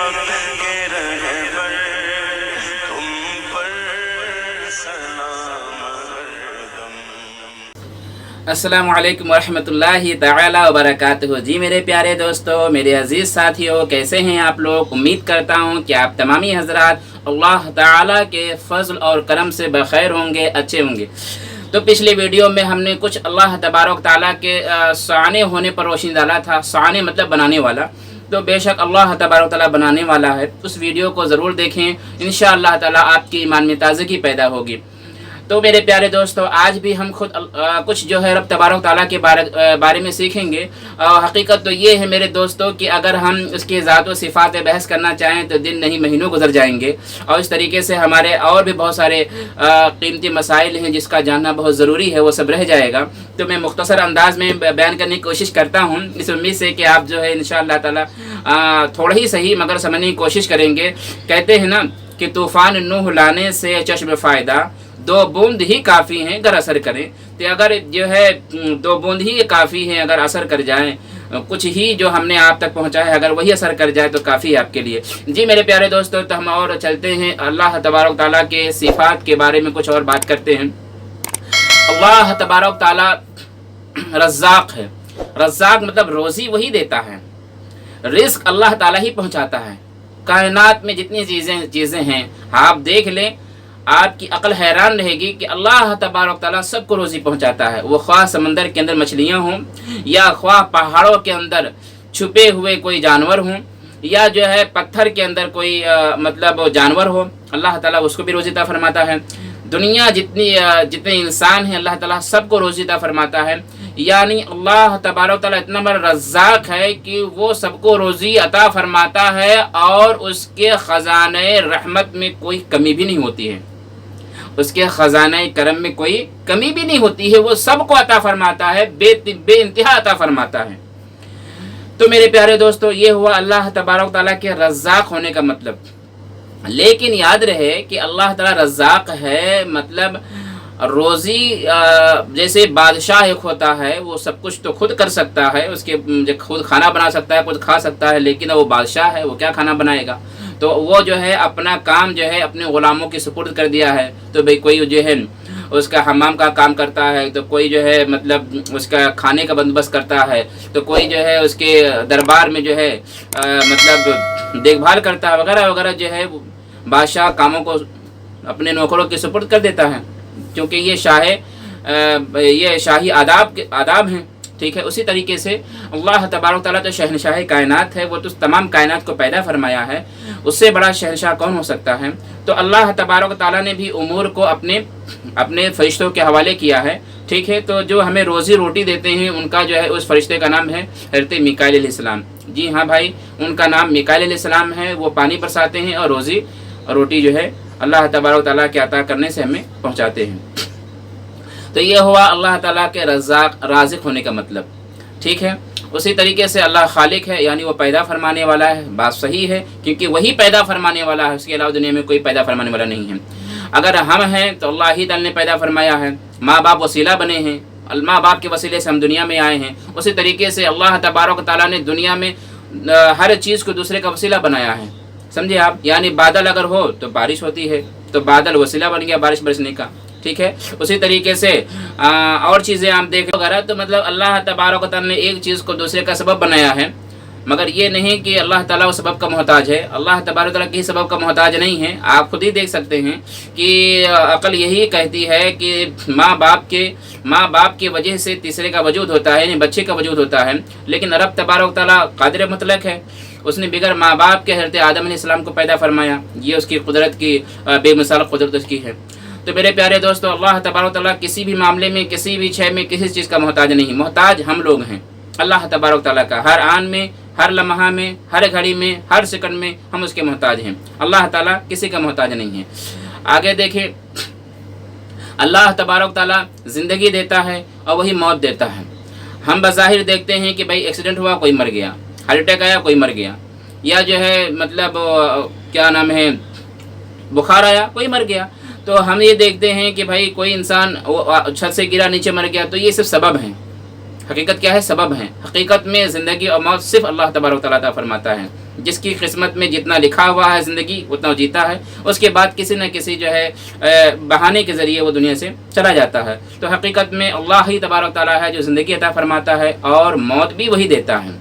کے رہبر تم پر سلام ہردم۔ السلام علیکم ورحمۃ اللہ تعالی وبرکاتہ۔ جی میرے پیارے دوستو، میرے عزیز ساتھیوں، کیسے ہیں آپ لوگ؟ امید کرتا ہوں کہ آپ تمامی حضرات اللہ تعالی کے فضل اور کرم سے بخیر ہوں گے، اچھے ہوں گے۔ تو پچھلی ویڈیو میں ہم نے کچھ اللہ تبارک تعالیٰ کے سانے ہونے پر روشنی ڈالا تھا۔ سانے مطلب بنانے والا، تو بے شک اللہ تبارک تعالیٰ بنانے والا ہے۔ اس ویڈیو کو ضرور دیکھیں، انشاءاللہ تعالیٰ آپ کی ایمان میں تازگی پیدا ہوگی۔ تو میرے پیارے دوستو، آج بھی ہم خود کچھ جو ہے رب تبارک تعالیٰ کے بارے میں سیکھیں گے۔ حقیقت تو یہ ہے میرے دوستو کہ اگر ہم اس کی ذات و صفات پہ بحث کرنا چاہیں تو دن نہیں مہینوں گزر جائیں گے، اور اس طریقے سے ہمارے اور بھی بہت سارے قیمتی مسائل ہیں جس کا جاننا بہت ضروری ہے، وہ سب رہ جائے گا۔ تو میں مختصر انداز میں بیان کرنے کی کوشش کرتا ہوں، اس امید سے کہ آپ جو ہے انشاءاللہ تعالیٰ تھوڑا ہی صحیح مگر سمجھنے کی کوشش کریں گے۔ کہتے ہیں نا کہ طوفان نوح لانے سے چشم فائدہ، دو بوند ہی کافی ہیں اگر اثر کریں۔ تو اگر جو ہے دو بوند ہی کافی ہیں اگر اثر کر جائیں، کچھ ہی جو ہم نے آپ تک پہنچایا ہے اگر وہی اثر کر جائے تو کافی ہے آپ کے لیے۔ جی میرے پیارے دوستو، تو ہم اور چلتے ہیں اللہ تبارک تعالیٰ کے صفات کے بارے میں کچھ اور بات کرتے ہیں۔ اللہ تبارک تعالیٰ رزاق ہے۔ رزاق مطلب روزی وہی دیتا ہے، رزق اللہ تعالیٰ ہی پہنچاتا ہے۔ کائنات میں جتنی چیزیں ہیں آپ دیکھ لیں، آپ کی عقل حیران رہے گی کہ اللہ تبارک تعالیٰ سب کو روزی پہنچاتا ہے۔ وہ خواہ سمندر کے اندر مچھلیاں ہوں، یا خواہ پہاڑوں کے اندر چھپے ہوئے کوئی جانور ہوں، یا جو ہے پتھر کے اندر کوئی مطلب جانور ہو، اللہ تعالیٰ اس کو بھی روزی عطا فرماتا ہے۔ دنیا جتنے انسان ہیں اللہ تعالیٰ سب کو روزی عطا فرماتا ہے۔ یعنی اللہ تبارک تعالیٰ اتنا بڑا رزاق ہے کہ وہ سب کو روزی عطا فرماتا ہے، اور اس کے خزانہ رحمت میں کوئی کمی بھی نہیں ہوتی ہے، اس کے خزانہ کرم میں کوئی کمی بھی نہیں ہوتی ہے۔ وہ سب کو عطا فرماتا ہے، بے انتہا عطا فرماتا ہے۔ تو میرے پیارے دوستو، یہ ہوا اللہ تبارک تعالیٰ کے رزاق ہونے کا مطلب۔ لیکن یاد رہے کہ اللہ تعالیٰ رزاق ہے مطلب روزی، جیسے بادشاہ ایک ہوتا ہے، وہ سب کچھ تو خود کر سکتا ہے، اس کے خود کھانا بنا سکتا ہے، خود کھا سکتا ہے، لیکن وہ بادشاہ ہے، وہ کیا کھانا بنائے گا؟ تو وہ جو ہے اپنا کام جو ہے اپنے غلاموں کی سپرد کر دیا ہے۔ تو بھئی کوئی جو ہے اس کا حمام کا کام کرتا ہے، تو کوئی جو ہے مطلب اس کا کھانے کا بندوبست کرتا ہے، تو کوئی جو ہے اس کے دربار میں جو ہے مطلب دیکھ بھال کرتا ہے، وغیرہ وغیرہ۔ جو ہے بادشاہ کاموں کو اپنے نوکروں کی سپرد کر دیتا ہے، کیونکہ یہ شاہی آداب ہیں، ٹھیک ہے۔ اسی طریقے سے اللہ تبارک تعالیٰ تو شہنشاہ کائنات ہے، وہ تو تمام کائنات کو پیدا فرمایا ہے، اس سے بڑا شہنشاہ کون ہو سکتا ہے؟ تو اللہ تبارک تعالیٰ نے بھی امور کو اپنے فرشتوں کے حوالے کیا ہے، ٹھیک ہے۔ تو جو ہمیں روزی روٹی دیتے ہیں ان کا جو ہے اس فرشتے کا نام ہے حضرت میکائیل علیہ السلام۔ جی ہاں بھائی، ان کا نام میکائیل علیہ السلام ہے۔ وہ پانی برساتے ہیں اور روزی روٹی جو ہے اللہ تبارک تعالیٰ کے عطا کرنے سے ہمیں پہنچاتے ہیں۔ تو یہ ہوا اللہ تعالیٰ کے رازق ہونے کا مطلب، ٹھیک ہے۔ اسی طریقے سے اللہ خالق ہے، یعنی وہ پیدا فرمانے والا ہے۔ بات صحیح ہے، کیونکہ وہی پیدا فرمانے والا ہے، اس کے علاوہ دنیا میں کوئی پیدا فرمانے والا نہیں ہے۔ اگر ہم ہیں تو اللہ ہی تعالیٰ نے پیدا فرمایا ہے، ماں باپ وسیلہ بنے ہیں، ماں باپ کے وسیلے سے ہم دنیا میں آئے ہیں۔ اسی طریقے سے اللہ تبارک تعالیٰ نے دنیا میں ہر چیز کو دوسرے کا وسیلہ بنایا ہے، سمجھے آپ؟ یعنی بادل اگر ہو تو بارش ہوتی ہے، تو بادل وسیلہ بن گیا بارش برسنے کا، ٹھیک ہے۔ اسی طریقے سے اور چیزیں آپ دیکھ وغیرہ، تو مطلب اللہ تبارک و تعالیٰ نے ایک چیز کو دوسرے کا سبب بنایا ہے، مگر یہ نہیں کہ اللہ تعالیٰ وہ سبب کا محتاج ہے۔ اللہ تبارک و تعالیٰ کسی سبب کا محتاج نہیں ہے۔ آپ خود ہی دیکھ سکتے ہیں کہ عقل یہی کہتی ہے کہ ماں باپ کی وجہ سے تیسرے کا وجود ہوتا ہے، یعنی بچے کا وجود ہوتا ہے، لیکن رب تبارک و تعالیٰ قادر مطلق ہے، اس نے بغیر ماں باپ کے حضرت آدم علیہ السلام کو پیدا فرمایا۔ یہ اس کی قدرت کی بے مثال قدرت اس کی ہے۔ تو میرے پیارے دوستو، اللہ تبارک و تعالیٰ کسی بھی معاملے میں، کسی بھی شے میں، کسی چیز کا محتاج نہیں۔ محتاج ہم لوگ ہیں اللہ تبارک و تعالیٰ کا۔ ہر آن میں، ہر لمحہ میں، ہر گھڑی میں، ہر سیکنڈ میں ہم اس کے محتاج ہیں۔ اللہ تعالیٰ کسی کا محتاج نہیں ہے۔ آگے دیکھیں، اللہ تبارک و تعالیٰ زندگی دیتا ہے اور وہی موت دیتا ہے۔ ہم بظاہر دیکھتے ہیں کہ بھائی ایکسیڈنٹ ہوا، کوئی مر گیا، ہارٹ اٹیک آیا، کوئی مر گیا، یا جو ہے مطلب کیا نام ہے بخار آیا، کوئی مر گیا۔ تو ہم یہ دیکھتے ہیں کہ بھائی کوئی انسان چھت سے گرا، نیچے مر گیا، تو یہ صرف سبب ہیں۔ حقیقت کیا ہے؟ سبب ہیں۔ حقیقت میں زندگی اور موت صرف اللہ تبارک و تعالیٰ عطا فرماتا ہے۔ جس کی قسمت میں جتنا لکھا ہوا ہے زندگی اتنا وہ جیتا ہے، اس کے بعد کسی نہ کسی جو ہے بہانے کے ذریعے وہ دنیا سے چلا جاتا ہے۔ تو حقیقت میں اللہ ہی تبارک تعالیٰ ہے جو زندگی عطا فرماتا ہے اور موت بھی وہی دیتا ہے۔